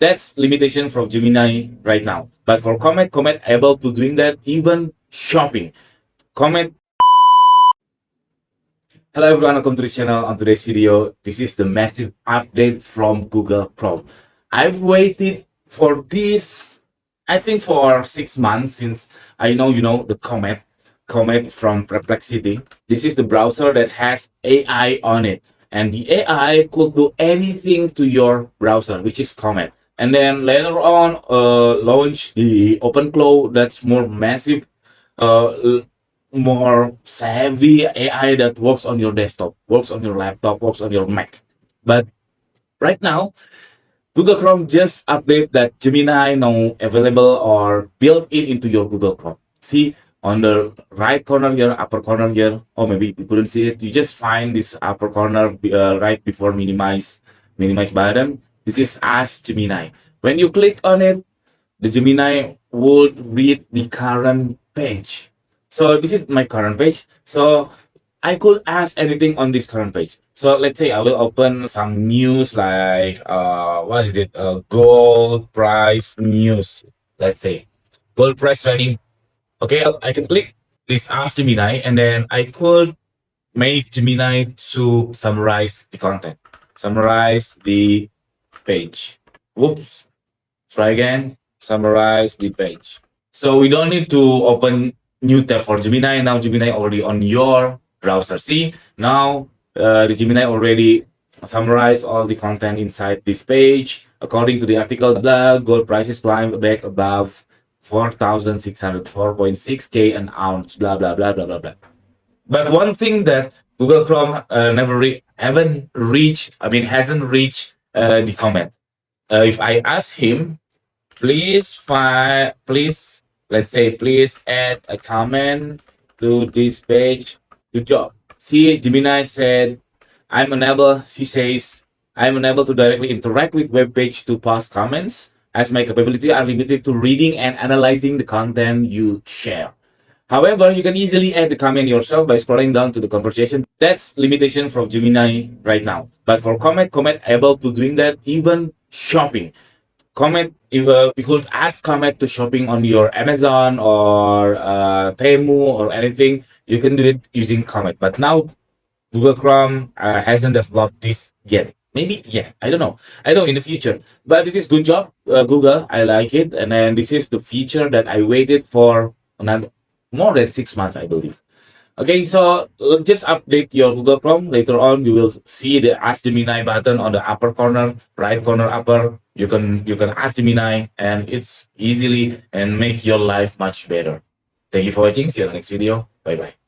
That's limitation from Gemini right now. But for Comet able to doing that, even shopping. Comet. Hello everyone, welcome to the channel. On today's video, this is the massive update from Google Chrome. I've waited for this, I think for 6 months, since I know the Comet from Perplexity. This is the browser that has AI on it, and the AI could do anything to your browser, which is Comet. And then later on, launch the OpenClaw that's more massive, more savvy AI that works on your desktop, works on your laptop, works on your Mac. But right now, Google Chrome just update that Gemini now available or built in into your Google Chrome. See on the right corner here, upper corner here, or maybe you couldn't see it. You just find this upper corner right before minimize button. This is Ask Gemini. When you click on it, the Gemini would read the current page. So this is my current page. So I could ask anything on this current page. So let's say I will open some news like what is it? Gold price news. Let's say gold price trading. Okay, I can click this Ask Gemini, and then I could make Gemini to summarize the content, summarize the page. Whoops. Try again. Summarize the page. So we don't need to open new tab for Gemini. Now Gemini already on your browser. See, now the Gemini already summarize all the content inside this page. According to the article, the gold prices climb back above 4,604.6K an ounce, blah, blah, blah, blah, blah, blah. But one thing that Google Chrome hasn't reached the comment. If I ask him, please let's say please add a comment to this page. Good job. See, Gemini said she says I'm unable to directly interact with web page to pass comments, as my capability are limited to reading and analyzing the content you share. However, you can easily add the comment yourself by scrolling down to the conversation. That's limitation from Gemini right now. But for Comet able to doing that, even shopping. Comet, if you could ask Comet to shopping on your Amazon or Temu or anything, you can do it using Comet. But now Google Chrome hasn't developed this yet. Maybe, yeah, I don't know. I know in the future. But this is good job, Google. I like it. And then this is the feature that I waited for more than 6 months, I believe. Okay, so just update your Google Chrome. Later on, you will see the Ask Gemini button on the upper corner, right corner upper. You can ask Gemini, and it's easily and make your life much better. Thank you for watching. See you in the next video. Bye bye.